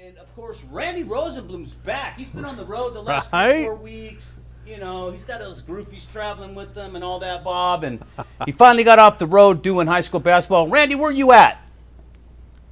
And, of course, Randy Rosenblum's back. He's been on the road the last 4 weeks. You know, he's got those groupies traveling with him and all that, Bob. And he finally got off the road doing high school basketball. Randy, where you at?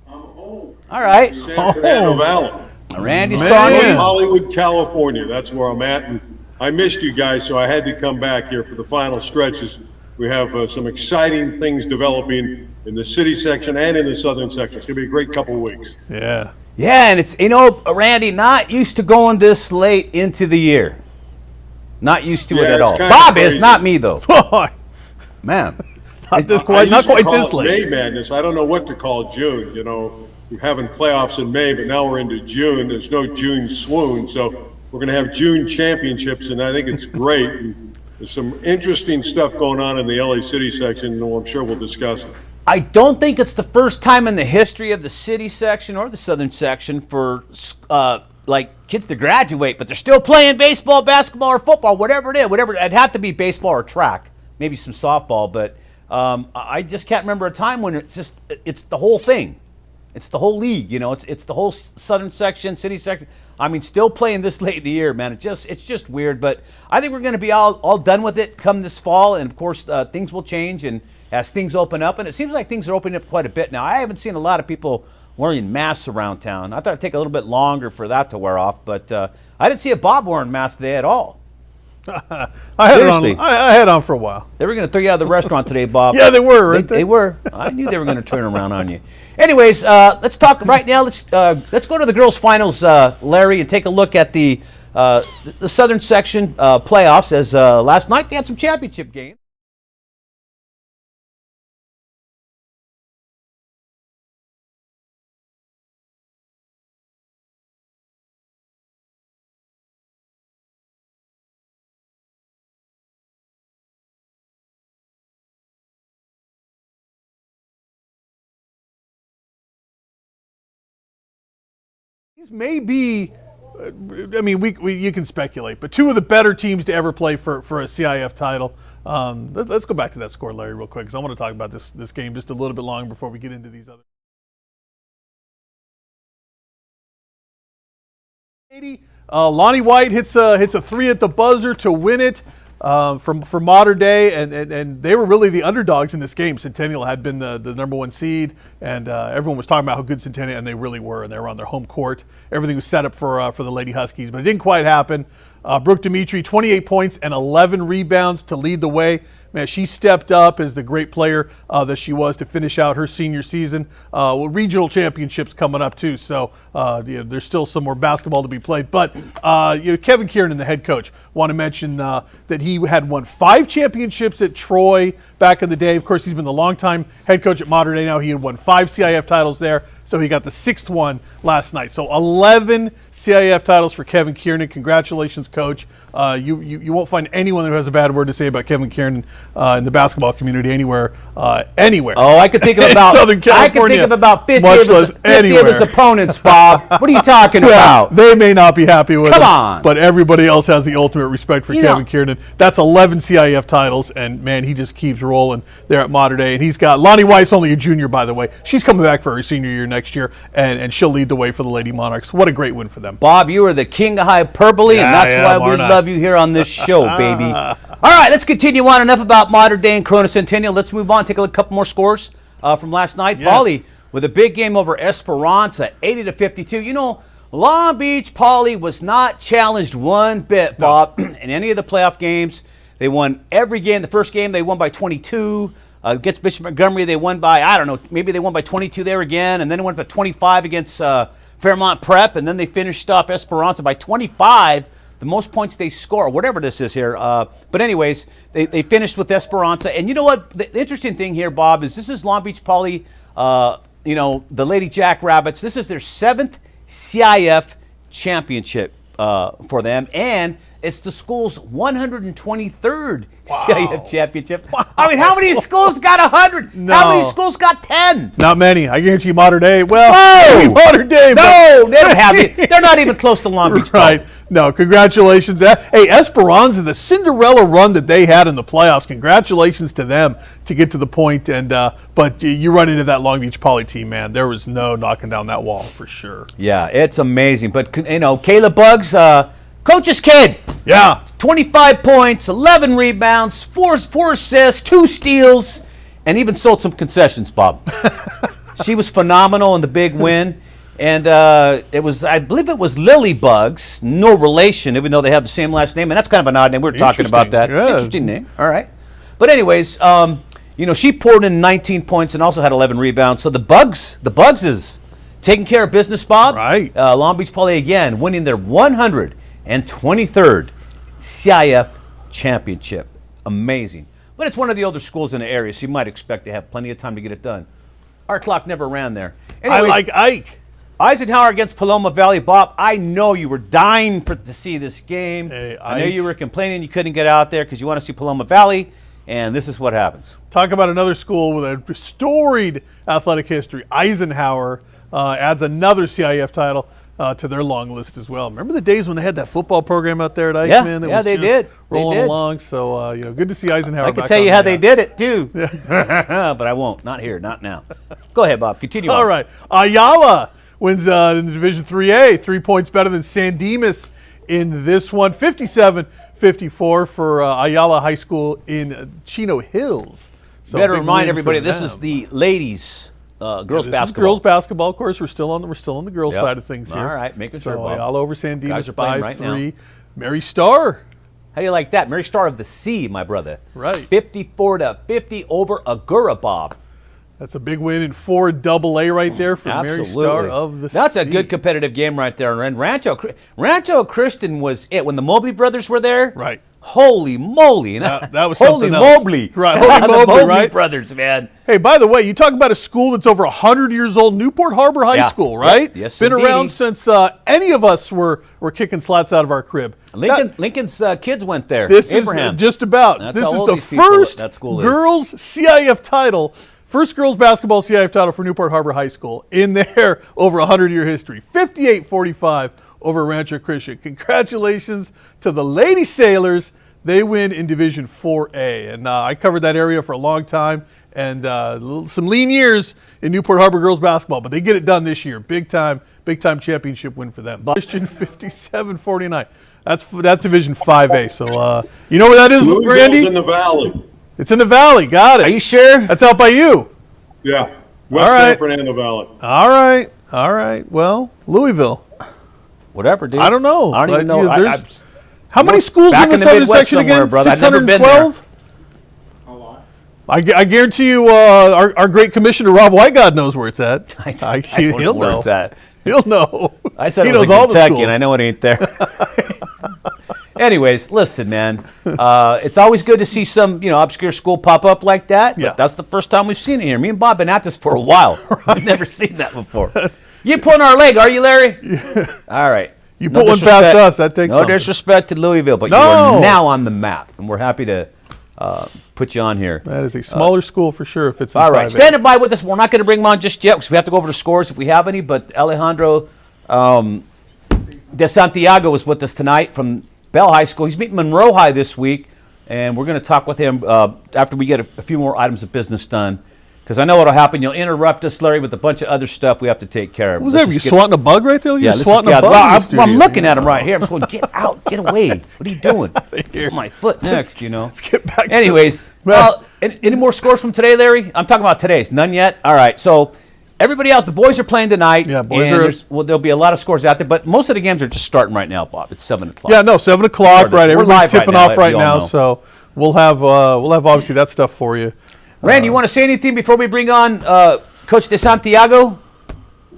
I'm home. All right. San Fernando Valley. Randy's gone in. Hollywood, California. That's where I'm at. And I missed you guys, so I had to come back here for the final stretches. We have some exciting things developing in the city section and in the southern section. It's going to be a great couple of weeks. Yeah. Yeah, and it's, you know, Randy, not used to going this late into the year. Not used to it at all. Bob is, not me, though. Man. Not quite this late. May Madness. I don't know what to call June. You know, we're having playoffs in May, but now we're into June. There's no June swoon, so we're going to have June championships, and I think it's great. And there's some interesting stuff going on in the LA City section, and I'm sure we'll discuss it. I don't think it's the first time in the history of the city section or the southern section for like kids to graduate, but they're still playing baseball, basketball, or football, whatever it is. Whatever, it'd have to be baseball or track, maybe some softball. But I just can't remember a time when it's the whole thing. It's the whole league, you know. It's the whole southern section, city section. I mean, still playing this late in the year, man. It's just weird. But I think we're going to be all done with it come this fall, and of course things will change and as things open up. And it seems like things are opening up quite a bit now. I haven't seen a lot of people wearing masks around town. I thought it'd take a little bit longer for that to wear off, but I didn't see a Bob wearing a mask today at all. I had on for a while. They were going to throw you out of the restaurant today, Bob. Yeah, they were. They were. I knew they were going to turn around on you. Anyways, let's talk right now. Let's go to the girls' finals, Larry, and take a look at the Southern Section playoffs. As last night they had some championship games. These may be, I mean, you can speculate, but two of the better teams to ever play for a CIF title. Let's go back to that score, Larry, real quick, because I want to talk about this game just a little bit longer before we get into these other. Lonnie White hits a three at the buzzer to win it. For Modern Day, and they were really the underdogs in this game. Centennial had been the number one seed, and everyone was talking about how good Centennial, and they really were, and they were on their home court. Everything was set up for the Lady Huskies, but it didn't quite happen. Brooke Dimitri, 28 points and 11 rebounds to lead the way. Man, she stepped up as the great player that she was to finish out her senior season. Regional championships coming up too, so there's still some more basketball to be played. But Kevin Kiernan, the head coach, want to mention that he had won 5 championships at Troy back in the day. Of course, he's been the longtime head coach at Modern Day now. He had won 5 CIF titles there, so he got the 6th one last night. So 11 CIF titles for Kevin Kiernan. Congratulations, Coach. You won't find anyone who has a bad word to say about Kevin Kiernan in the basketball community anywhere. Oh, I could think of about Southern California. I could think of about 50 of his opponents, Bob. What are you talking about? They may not be happy with him. Come on. But everybody else has the ultimate respect for Kevin Kiernan. That's 11 CIF titles, and man, he just keeps rolling there at Modern Day. And he's got Lonnie White's only a junior, by the way. She's coming back for her senior year next year, and she'll lead the way for the Lady Monarchs. What a great win for them. Bob, you are the king of hyperbole, and that's why we love you here on this show, baby. All right, let's continue on. Enough about Modern Day and Corona Centennial. Let's move on. Take a couple more scores from last night. Yes. Poly with a big game over Esperanza, 80-52. You know, Long Beach Poly was not challenged one bit, Bob, in any of the playoff games. They won every game. The first game they won by 22. Against Bishop Montgomery, they won by, I don't know, maybe they won by 22 there again, and then it went by 25 against Fairmont Prep, and then they finished off Esperanza by 25, the most points they score, whatever this is here. But anyways, they finished with Esperanza. And you know what? The interesting thing here, Bob, is this is Long Beach Poly, the Lady Jackrabbits. This is their 7th CIF championship for them, and it's the school's 123rd CIF championship. I mean, how many schools got 100? No. How many schools got 10? Not many. I guarantee you Modern Day. Well, maybe Modern Day. No, they don't have it. They're not even close to Long Beach. Right. No, congratulations. Hey, Esperanza, the Cinderella run that they had in the playoffs, congratulations to them to get to the point. And but you run into that Long Beach Poly team, man. There was no knocking down that wall for sure. Yeah, it's amazing. But, Kayla Bugs, coach's kid. Yeah. 25 points, 11 rebounds, four assists, 2 steals, and even sold some concessions, Bob. She was phenomenal in the big win. And I believe it was Lily Bugs, no relation, even though they have the same last name. And that's kind of an odd name. We were talking about that. Yeah. Interesting name. All right. But anyways, she poured in 19 points and also had 11 rebounds. So the Bugs is taking care of business, Bob. Right. Long Beach Poly again winning their 123rd CIF championship. Amazing. But it's one of the older schools in the area, so you might expect to have plenty of time to get it done. Our clock never ran there. Anyways, I like Ike. Eisenhower against Paloma Valley. Bob, I know you were dying to see this game. Hey, I know you were complaining you couldn't get out there because you want to see Paloma Valley, and this is what happens. Talk about another school with a storied athletic history. Eisenhower adds another CIF title to their long list as well. Remember the days when they had that football program out there at Ike, man? That was they just did. Rolling They did. along. So, good to see Eisenhower I back can tell on you the how they map. did it, too. But I won't. Not here. Not now. Go ahead, Bob. Continue on. All right. Ayala wins in the Division 3A, 3 points better than San Dimas in this one. 57-54 for Ayala High School in Chino Hills. So Better big remind win everybody, for this them. is the ladies' girls This basketball. is girls basketball, of course. We're still on the girls Yep. side of things here. All right, making sure, So Bob. Ayala over San Dimas Guys are playing by right 3. now. Mary Starr. How do you like that? Mary Star of the Sea, my brother. Right. 54-50 over Agoura, Bob. That's a big win in 4AA right there for Mary Starr of the That's Sea. a good competitive game right there. And Rancho Christian was it when the Mobley brothers were there. Right. Holy moly! That was Holy something else. Mobley! Right, Holy The Mobley, Mobley right? brothers, man. Hey, by the way, you talk about a school that's over 100 years old, Newport Harbor High Yeah. School, right? Yes, Been indeedy. around since any of us were kicking slats out of our crib. Lincoln's kids went there. This Abraham. is just about. That's This how is old the these people first that school is. girls CIF title, first girls basketball CIF title for Newport Harbor High School in their over 100-year history. 58-45 over Rancho Christian. Congratulations to the Lady Sailors. They win in Division 4A. And I covered that area for a long time and some lean years in Newport Harbor girls basketball, but they get it done this year. Big time championship win for them. Christian 57-49. That's Division 5A. So you know where that is, Louisville's Randy? in the valley. It's in the valley. Got it. Are you sure? That's out by you. Yeah, West All right. Sanford and the valley. All right. Well, Louisville. Whatever, dude. I don't know. I don't even know. There's- how many schools back in the in the southern Midwest section somewhere, again? brother. I've never been 612? I guarantee you our great commissioner, Rob Whitegod, knows where it's at. I don't know where it's at. He'll know. I said he it was knows in all the Kentucky, schools. and I know it ain't there. Anyways, listen, man. It's always good to see some, obscure school pop up like that. Yeah. But that's the first time we've seen it here. Me and Bob have been at this for a while. We've never seen that before. You pulling our leg, are you, Larry? All right. You put one past us, that takes no something. disrespect to Louisville, but you No. are now on the map, and we're happy to put you on here. That is a smaller school for sure if it's in All right, 5A. standing by with us. We're not going to bring him on just yet because we have to go over the scores if we have any. But Alejandro de Santiago is with us tonight from Bell High School. He's meeting Monroe High this week, and we're going to talk with him after we get a few more items of business done. Because I know what'll happen. You'll interrupt us, Larry, with a bunch of other stuff we have to take care of. What was that? Were you swatting a bug right there? You're let's swatting just a get bug out. in the Well, studio. I'm looking at him right here. I'm just going, get out, get away. What are you doing? here. My foot next, Let's get back Anyways, to well, any more scores from today, Larry? I'm talking about today's. None yet? All right, so everybody out, the boys are playing tonight. Yeah, boys and are- there'll be a lot of scores out there, but most of the games are just starting right now, Bob. It's 7 o'clock. Yeah, no, 7 o'clock, right. We're Everybody's live right tipping now, off right you all now, know. so we'll have obviously that stuff for you. Randy, you want to say anything before we bring on Coach De Santiago?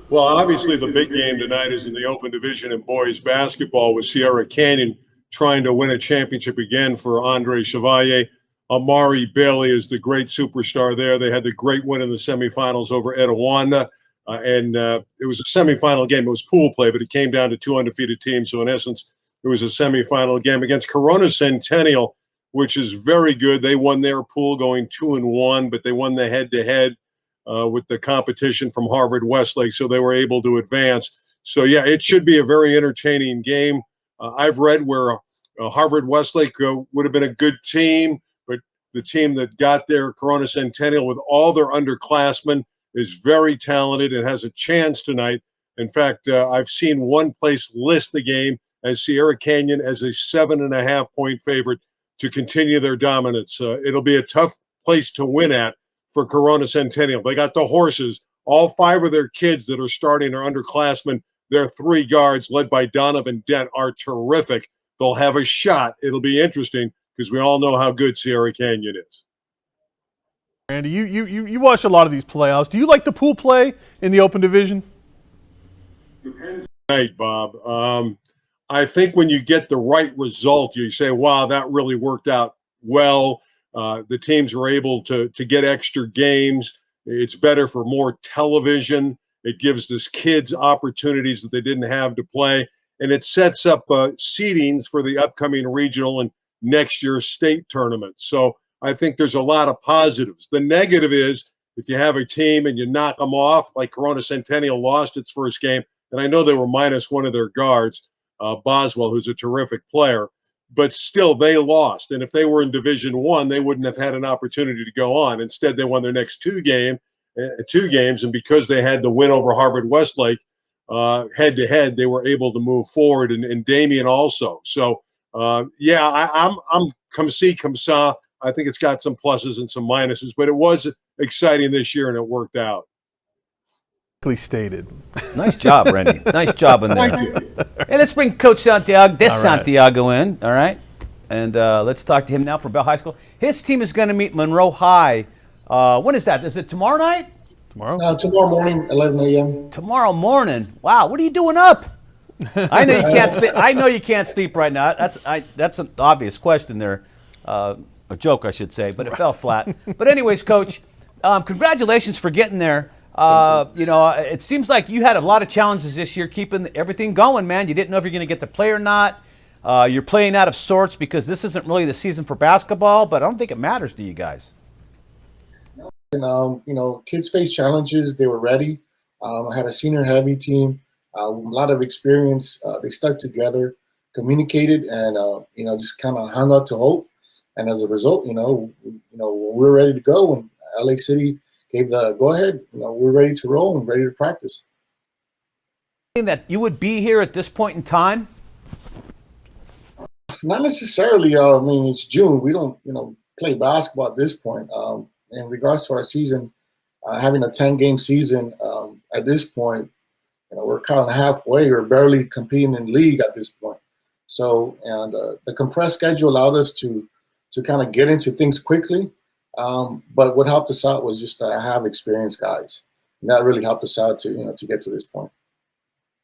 Well, obviously the big game tonight is in the open division in boys basketball with Sierra Canyon trying to win a championship again for Andre Chevalier. Amari Bailey is the great superstar there. They had the great win in the semifinals over Etiwanda. And it was a semifinal game. It was pool play, but it came down to 2 undefeated teams. So in essence, it was a semifinal game against Corona Centennial, which is very good. They won their pool going 2-1, but they won the head-to-head with the competition from Harvard Westlake, so they were able to advance. So, yeah, it should be a very entertaining game. I've read where Harvard Westlake would have been a good team, but the team that got there, Corona Centennial, with all their underclassmen, is very talented and has a chance tonight. In fact, I've seen one place list the game as Sierra Canyon as a 7.5-point favorite to continue their dominance. It'll be a tough place to win at for Corona Centennial. They got the horses. All 5 of their kids that are starting are underclassmen. Their 3 guards, led by Donovan Dent, are terrific. They'll have a shot. It'll be interesting because we all know how good Sierra Canyon is. Randy, you watch a lot of these playoffs. Do you like the pool play in the Open Division? Depends on the night, Bob. I think when you get the right result, you say, wow, that really worked out well. The teams are able to get extra games. It's better for more television. It gives these kids opportunities that they didn't have to play. And it sets up seedings for the upcoming regional and next year's state tournaments. So I think there's a lot of positives. The negative is if you have a team and you knock them off, like Corona Centennial lost its first game, and I know they were minus one of their guards, Boswell, who's a terrific player, but still they lost. And if they were in Division I, they wouldn't have had an opportunity to go on. Instead, they won their next two games, and because they had the win over Harvard Westlake head-to-head, they were able to move forward, and Damien also. So, I'm come see, come saw. I think it's got some pluses and some minuses, but it was exciting this year, and it worked out. Stated. Nice job, Randy. Nice job in there. Thank you. Hey, let's bring Coach Santiago, All right. Santiago in, all right? And let's talk to him now for Bell High School. His team is going to meet Monroe High. When is that? Is it tomorrow night? Tomorrow morning, 11 a.m. Tomorrow morning. Wow, what are you doing up? I know you can't sleep. I know you can't sleep right now. That's an obvious question there. A joke, I should say, but it fell flat. But anyways, Coach, congratulations for getting there. It seems like you had a lot of challenges this year keeping everything going, man. You didn't know if you're going to get to play or not. You're playing out of sorts because this isn't really the season for basketball, but I don't think it matters to you guys. And, kids face challenges. They were ready. I had a senior-heavy team, a lot of experience. They stuck together, communicated, and, just kind of hung out to hope. And as a result, when we were ready to go, and LA City gave the go-ahead, we're ready to roll and ready to practice. That you would be here at this point in time? Not necessarily. It's June. We don't, play basketball at this point. In regards to our season, having a 10-game season at this point, we're kind of halfway. We're barely competing in league at this point. So, and the compressed schedule allowed us to kind of get into things quickly. But what helped us out was just to have experienced guys. And that really helped us out to get to this point.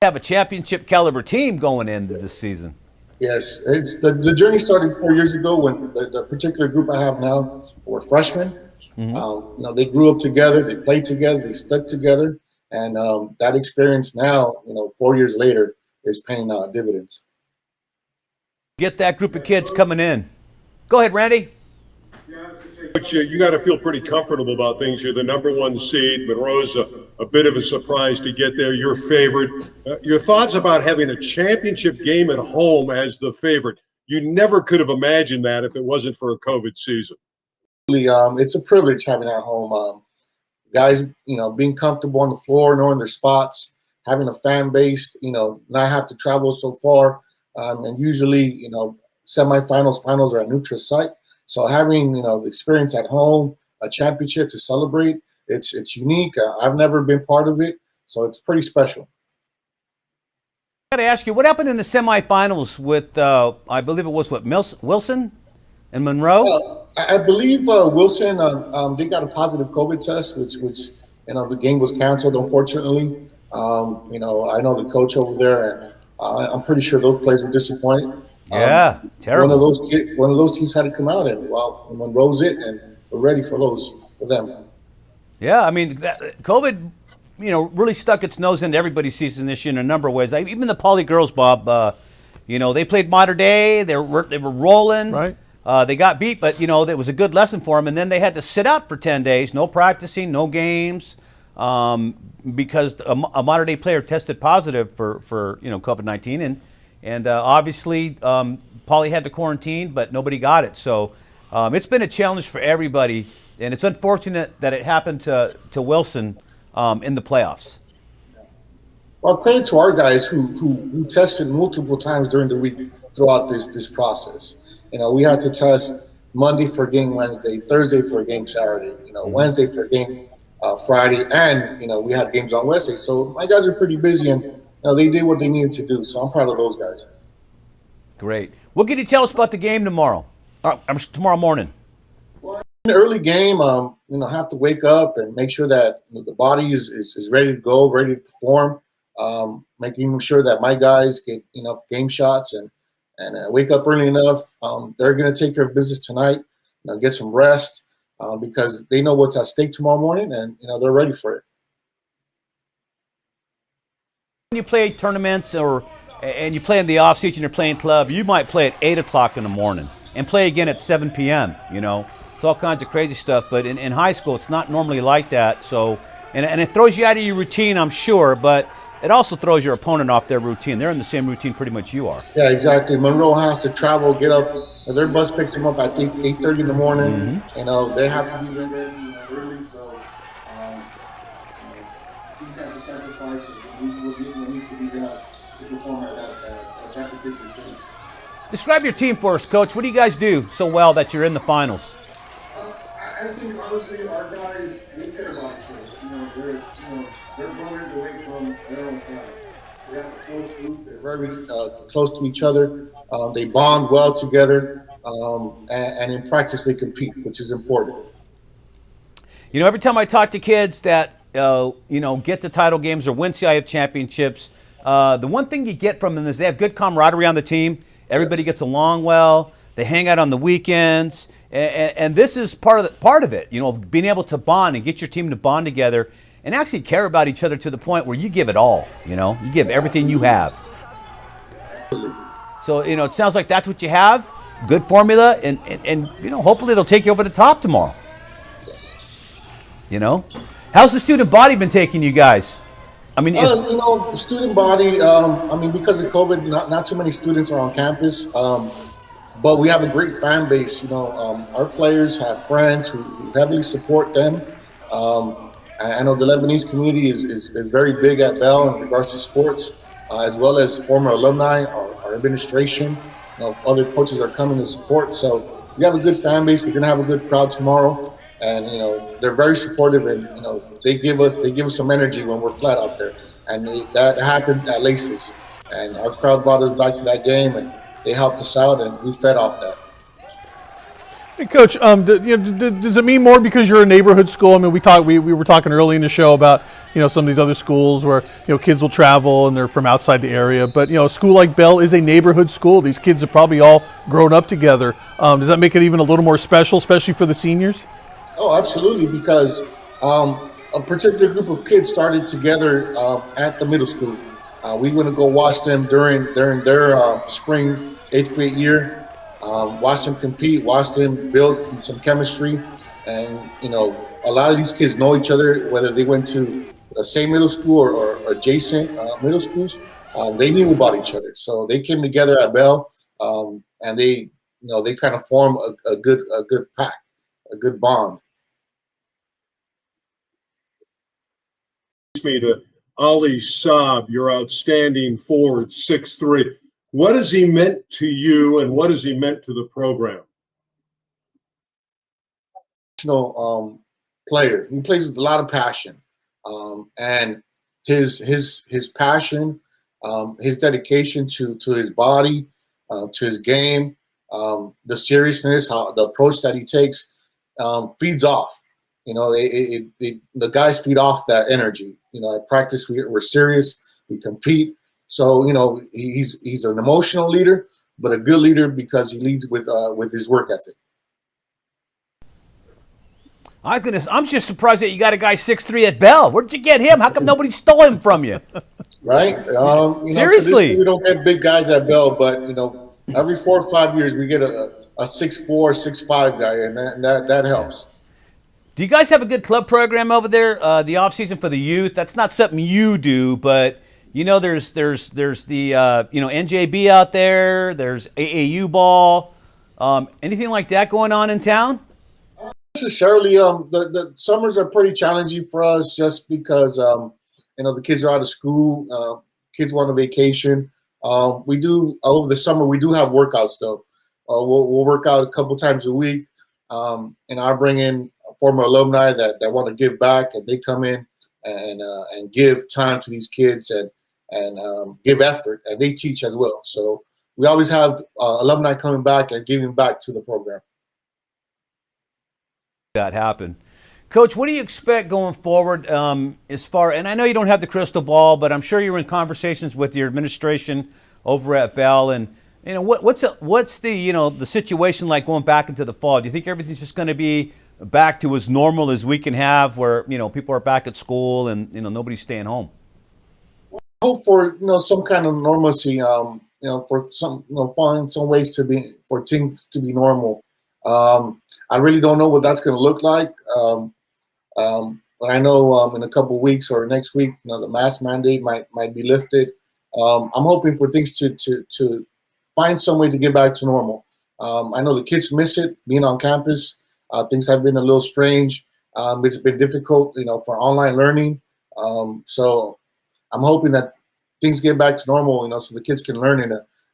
Have a championship caliber team going into this season. Yes, it's the journey started 4 years ago when the particular group I have now were freshmen. Mm-hmm. They grew up together, they played together, they stuck together, and that experience now, 4 years later, is paying dividends. Get that group of kids coming in. Go ahead, Randy. But you got to feel pretty comfortable about things. You're the number one seed. Monroe's a bit of a surprise to get there. You're favored. Your thoughts about having a championship game at home as the favorite? You never could have imagined that if it wasn't for a COVID season. It's a privilege having at home. Guys, being comfortable on the floor, knowing their spots, having a fan base, not have to travel so far. And usually, semifinals, finals are a neutral site. So having, the experience at home, a championship to celebrate, it's unique. I've never been part of it, so it's pretty special. I got to ask you, what happened in the semifinals with, I believe it was Wilson and Monroe? I believe Wilson, they got a positive COVID test, which the game was canceled, unfortunately. I know the coach over there, and I'm pretty sure those players were disappointed. Yeah, terrible. One of those teams had to come out, and Monroe's it, and we're ready for them. Yeah, COVID, really stuck its nose into everybody's season this year in a number of ways. Even the Poly girls, Bob, You know, they played Mater Dei. They were rolling. Right. They got beat, but you know, it was a good lesson for them. And then they had to sit out for 10 days, no practicing, no games, because a Mater Dei player tested positive for COVID-19, and obviously Paulie had to quarantine, but nobody got it. So it's been a challenge for everybody, and it's unfortunate that it happened to Wilson in the playoffs. Well, credit to our guys who tested multiple times during the week throughout this process. You know, we had to test Monday for a game Wednesday, Thursday for a game Saturday, Wednesday for a game Friday, and, we had games on Wednesday. So my guys are pretty busy, and they did what they needed to do. So I'm proud of those guys. Great. What can you tell us about the game tomorrow? Tomorrow morning. Well, in the early game, have to wake up and make sure that the body is ready to go, ready to perform. Making sure that my guys get enough game shots and wake up early enough. They're going to take care of business tonight, get some rest because they know what's at stake tomorrow morning, and they're ready for it. When you play tournaments and you play in the off season, you're playing club, you might play at 8 o'clock in the morning and play again at 7 p.m. It's all kinds of crazy stuff. But in high school, it's not normally like that. So and it throws you out of your routine, I'm sure, but it also throws your opponent off their routine. They're in the same routine pretty much you are. Yeah, exactly. Monroe has to travel, get up. Their bus picks them up at 8:30 in the morning. Mm-hmm. They have to be ready early. So teams have to sacrifice what needs to be done to perform at that particular stage. Describe your team for us, Coach. What do you guys do so well that you're in the finals? I think honestly, our guys, they care about each other. They're brothers away from their own family. We have a close group. They're very close to each other. They bond well together, and in practice they compete, which is important. Every time I talk to kids that get to title games or win CIF championships, the one thing you get from them is they have good camaraderie on the team. Everybody gets along well. They hang out on the weekends, and this is part of it. Being able to bond and get your team to bond together and actually care about each other to the point where you give it all. You give everything you have. So it sounds like that's what you have. Good formula, and hopefully it'll take you over the top tomorrow. How's the student body been taking you guys? I mean, student body. Because of COVID, not too many students are on campus. But we have a great fan base. Our players have friends who heavily support them. I know the Lebanese community is very big at Bell in regards to sports, as well as former alumni, our administration. Other coaches are coming to support. So we have a good fan base. We're going to have a good crowd tomorrow, and they're very supportive, and they give us some energy when we're flat out there, and that happened at Laces, and our crowd brought us back to that game, and they helped us out, and we fed off that. Hey, Coach, does it mean more because you're a neighborhood school? I mean, we were talking early in the show about some of these other schools where kids will travel and they're from outside the area, but a school like Bell is a neighborhood school. These kids have probably all grown up together. Does that make it even a little more special, especially for the seniors? Oh, absolutely, because a particular group of kids started together at the middle school. We went to go watch them during their spring 8th grade year. Watch them compete, watch them build some chemistry, and a lot of these kids know each other, whether they went to the same middle school or adjacent middle schools. They knew about each other, so they came together at Bell, and they kind of form a good pack, a good bond. Me to Ali Saab, your outstanding forward, 6'3". What has he meant to you, and what has he meant to the program? Player. He plays with a lot of passion, and his passion, his dedication to his body, to his game, the seriousness, the approach that he takes, feeds off. The guys feed off that energy. At practice we're serious, we compete. So he's an emotional leader, but a good leader because he leads with his work ethic. I'm just surprised that you got a guy 6'3" at Bell. Where'd you get him? How come nobody stole him from you? Right? Seriously, we don't get big guys at Bell, but every 4 or 5 years we get a 6'4", 6'5" guy, and that helps. do you guys have a good club program over there? The off season for the youth. That's not something you do, but there's the NJB out there. There's AAU ball. Anything like that going on in town? Necessarily, the summers are pretty challenging for us just because the kids are out of school, kids want a vacation. We do over the summer we do have workouts though. We'll work out a couple times a week, and I bring in former alumni that want to give back, and they come in and give time to these kids and give effort, and they teach as well. So we always have alumni coming back and giving back to the program. That happen. Coach, what do you expect going forward as far, and I know you don't have the crystal ball, but I'm sure you're in conversations with your administration over at Bell, and what's the situation like going back into the fall? Do you think everything's just going to be back to as normal as we can have, where people are back at school and nobody's staying home? I hope for some kind of normalcy, for some find some ways for things to be normal. I really don't know what that's going to look like. But I know in a couple of weeks or next week, the mask mandate might be lifted. I'm hoping for things to find some way to get back to normal. I know the kids miss it, being on campus. Things have been a little strange. It's been difficult, for online learning. So I'm hoping that things get back to normal, so the kids can learn in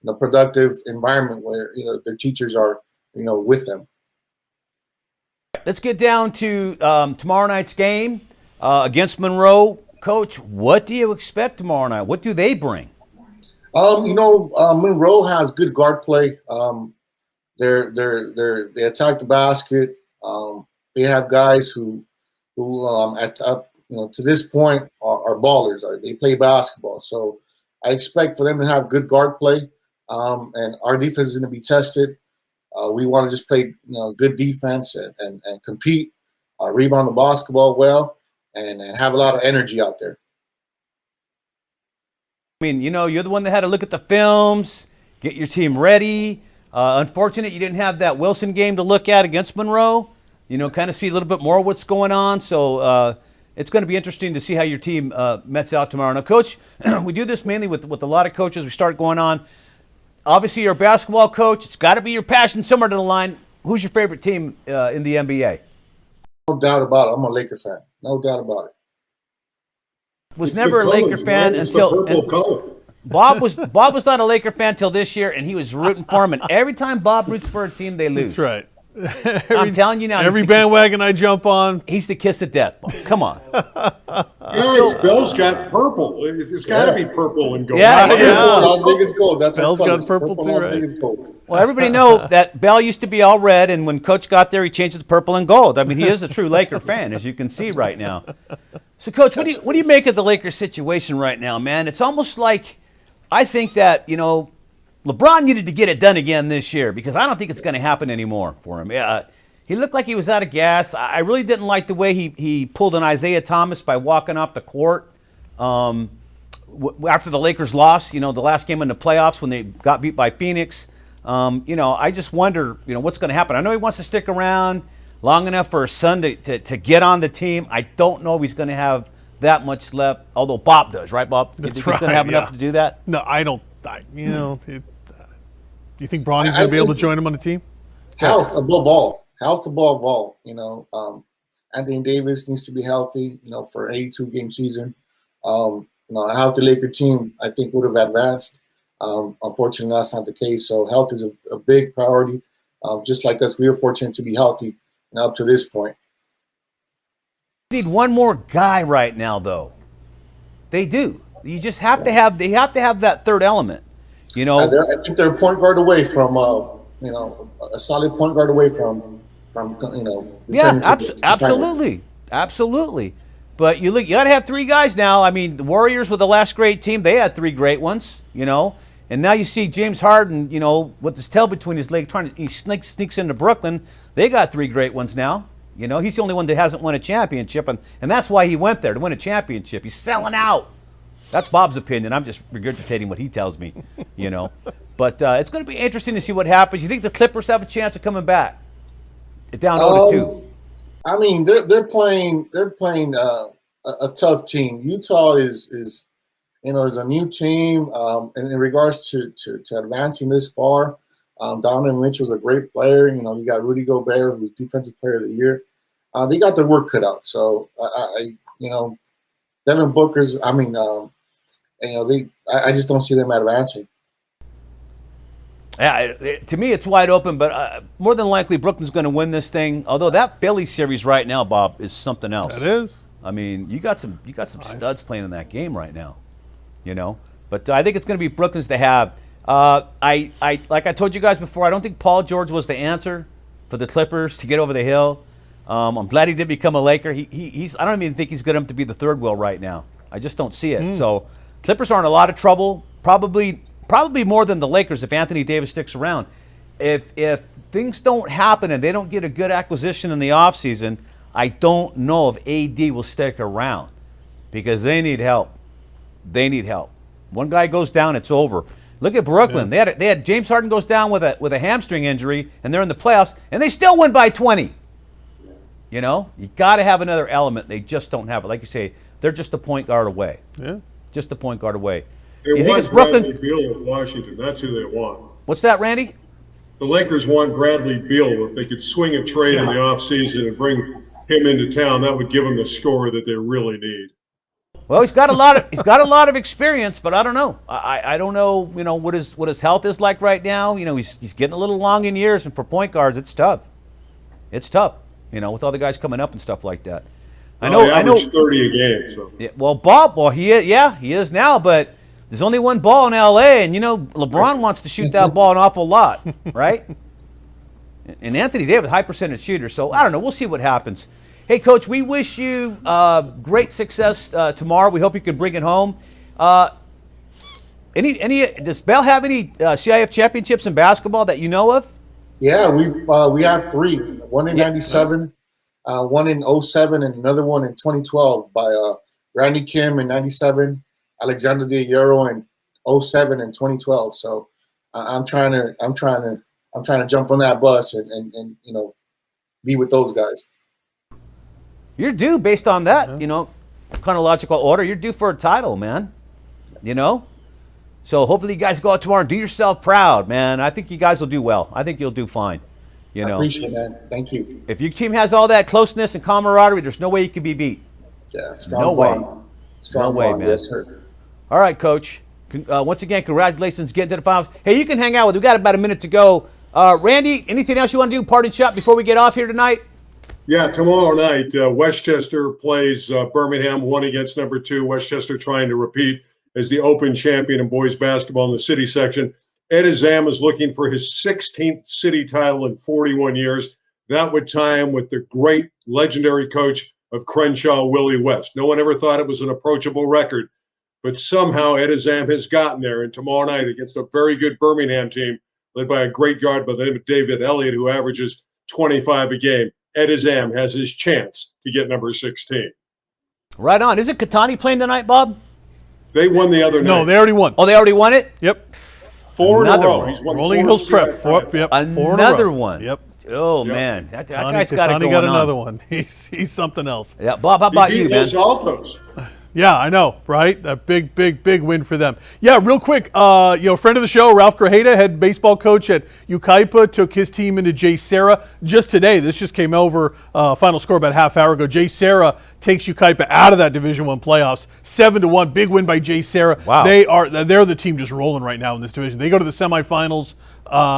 a productive environment where their teachers are, with them. Let's get down to tomorrow night's game against Monroe. Coach, what do you expect tomorrow night? What do they bring? Monroe has good guard play. They attack the basket. They have guys who to this point are ballers. They play basketball. So I expect for them to have good guard play, and our defense is going to be tested. We want to just play good defense and compete, rebound the basketball well, and have a lot of energy out there. I mean, you're the one that had to look at the films, get your team ready. Unfortunate you didn't have that Wilson game to look at against Monroe, kind of see a little bit more of what's going on. So it's going to be interesting to see how your team mets out tomorrow. Now, Coach, we do this mainly with a lot of coaches. We start going on. Obviously, you're a basketball coach. It's got to be your passion somewhere to the line. Who's your favorite team in the NBA? No doubt about it. I'm a Laker fan. No doubt about it. Was never a Laker fan until Bob was not a Laker fan till this year, and he was rooting for him. And every time Bob roots for a team, they lose. That's right. I'm telling you now. Every bandwagon I jump on, he's the kiss of death. Bob. Come on. Bell's got purple. It's got to be purple and gold. Yeah. Las Vegas gold. That's Bell's got purple too, Las right? Vegas gold. Well, everybody know that Bell used to be all red, and when Coach got there, he changed it to purple and gold. I mean, he is a true Laker fan, as you can see right now. So, Coach, what do you make of the Lakers situation right now, man? It's almost like I think that LeBron needed to get it done again this year, because I don't think it's going to happen anymore for him. He looked like he was out of gas. I really didn't like the way he pulled an Isaiah Thomas by walking off the court after the Lakers lost, the last game in the playoffs when they got beat by Phoenix. I just wonder, what's going to happen. I know he wants to stick around long enough for his son to get on the team. I don't know if he's going to have that much left, although Bob does, right, Bob? That's he's right, going to have enough to do that? No, I don't. Do you think Bronny's going to be able to join him on the team? Health above all. Health above all. Anthony Davis needs to be healthy, for an 82-game season. A healthy Laker team, I think, would have advanced. Unfortunately, that's not the case. So health is a big priority. Just like us, we are fortunate to be healthy up to this point. They need one more guy right now, though. They do. You just have to have. They have to have that third element. I think they're a point guard away from, a solid point guard away from. Yeah, absolutely. But you got to have three guys now. I mean, the Warriors were the last great team. They had three great ones. And now you see James Harden. With his tail between his legs, he sneaks into Brooklyn. They got three great ones now. You know, he's the only one that hasn't won a championship, and that's why he went there, to win a championship. He's selling out. That's Bob's opinion. I'm just regurgitating what he tells me, you know. But it's going to be interesting to see what happens. You think the Clippers have a chance of coming back? Down 0-2. I mean, they're playing a tough team. Utah is is a new team. And in regards to advancing this far, Donovan Mitchell's a great player. You know, you got Rudy Gobert, who's Defensive Player of the Year. They got their work cut out. So Devin Booker's. I just don't see them advancing. Yeah, to me, it's wide open, but more than likely, Brooklyn's going to win this thing. Although that Philly series right now, Bob, is something else. It is. I mean, you got some studs playing in that game right now, you know. But I think it's going to be Brooklyn's to have. I like I told you guys before, I don't think Paul George was the answer for the Clippers to get over the hill. I'm glad he did become a Laker. He's I don't even think he's good enough to be the third wheel right now. I just don't see it. So Clippers are in a lot of trouble. Probably more than the Lakers if Anthony Davis sticks around. If things don't happen and they don't get a good acquisition in the offseason, I don't know if AD will stick around because they need help. They need help. One guy goes down, it's over. Look at Brooklyn. Yeah. They had James Harden goes down with a hamstring injury, and they're in the playoffs, and they still win by 20. You know, you got to have another element. They just don't have it. Like you say, they're just a point guard away. Yeah, just a point guard away. It was Bradley Beal with Washington. That's who they want. What's that, Randy? The Lakers want Bradley Beal. If they could swing a trade in the offseason and bring him into town, that would give them the scorer that they really need. Well, he's got a lot of experience, but I don't know. I don't know, you know, what his health is like right now. You know, he's getting a little long in years, and for point guards, it's tough. It's tough, you know, with all the guys coming up and stuff like that. I know 30 a game. So. Yeah, well, Bob, he is now, but there's only one ball in L.A., and, you know, LeBron wants to shoot that ball an awful lot, right? And Anthony Davis, high percentage shooter. So, I don't know. We'll see what happens. Hey, Coach, we wish you great success tomorrow. We hope you can bring it home. Does Bell have any CIF championships in basketball that you know of? Yeah, we have 3. One in '97, one in '07, and another one in 2012 by Randy Kim in '97. Alexander Diaghiero in '07 and 2012. So I'm trying to jump on that bus and you know, be with those guys. You're due based on that, you know, chronological order. You're due for a title, man. You know? So hopefully you guys go out tomorrow and do yourself proud, man. I think you guys will do well. I think you'll do fine. You know? I appreciate it, man. Thank you. If your team has all that closeness and camaraderie, there's no way you can be beat. Yeah, strong bond. No way, man. Yes, sir. All right, Coach. Once again, congratulations getting to the finals. Hey, you can hang out with. We got about a minute to go. Randy, anything else you want to do? Parting shot before we get off here tonight? Yeah, tomorrow night, Westchester plays Birmingham, 1 against number 2. Westchester trying to repeat as the Open champion in boys basketball in the city section. Ed Azam is looking for his 16th city title in 41 years. That would tie him with the great legendary coach of Crenshaw, Willie West. No one ever thought it was an approachable record, but somehow Ed Azam has gotten there. And tomorrow night against a very good Birmingham team led by a great guard by the name of David Elliott, who averages 25 a game. Ed Azam has his chance to get number 16. Right on. Isn't Katani playing tonight, Bob? They won the other night. No, they already won. Oh, they already won it? Yep. 4 in a row. He's won Rolling Hills Prep. Yep. Another one. Yep. Oh, yep. Man. That guy's got it going got on. Another one. He's something else. Yeah, Bob, how about you, man? Los Altos. Yeah, I know, right? A big win for them. Yeah, real quick, friend of the show, Ralph Grajeda, head baseball coach at Yucaipa, took his team into Jay Serra just today. This just came over, final score about a half hour ago. Jay Serra takes Yucaipa out of that Division I playoffs, 7-1, big win by Jay Serra. Wow. They're the team just rolling right now in this division. They go to the semifinals.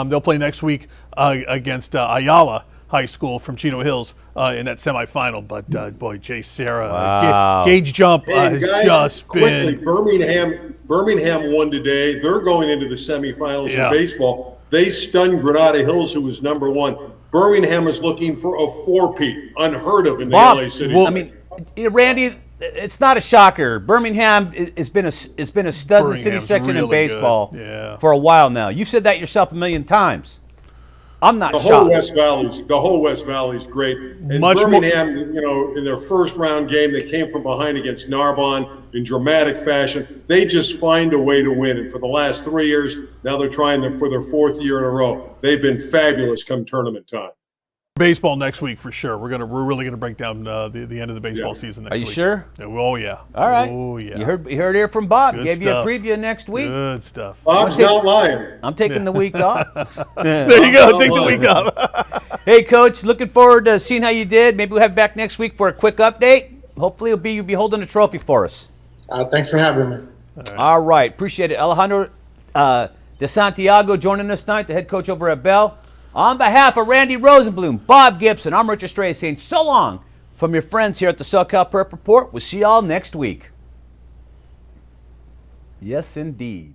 They'll play next week against Ayala High School from Chino Hills in that semifinal. But boy, Jay Serra, Gage Jump has guys, just quickly, been. Birmingham won today. They're going into the semifinals in baseball. They stunned Granada Hills, who was number 1. Birmingham is looking for a 4-peat, unheard of in the LA City. Well, I mean, Randy, it's not a shocker. Birmingham has been a stud in the city section in baseball for a while now. You've said that yourself a million times. I'm not The whole shocked. West Valley's great. And Much more- Birmingham, in their first round game, they came from behind against Narbonne in dramatic fashion. They just find a way to win. And for the last 3 years, now they're trying for their 4th year in a row. They've been fabulous come tournament time. Baseball next week for sure. We're really gonna break down the end of the baseball season next Are week. you sure? Yeah, oh yeah. All right. Oh yeah. You heard it here from Bob. Good Gave stuff. you a preview next week. Good stuff. Bob's not lying. I'm taking the week off. There you go. Oh, Take the my. week off. Hey, Coach, looking forward to seeing how you did. Maybe we'll have you back next week for a quick update. Hopefully, you'll be holding a trophy for us. Thanks for having me. All right. Appreciate it. Alejandro de Santiago joining us tonight, the head coach over at Bell. On behalf of Randy Rosenblum, Bob Gibson, I'm Rich Estrella saying so long from your friends here at the SoCal Prep Report. We'll see y'all next week. Yes, indeed.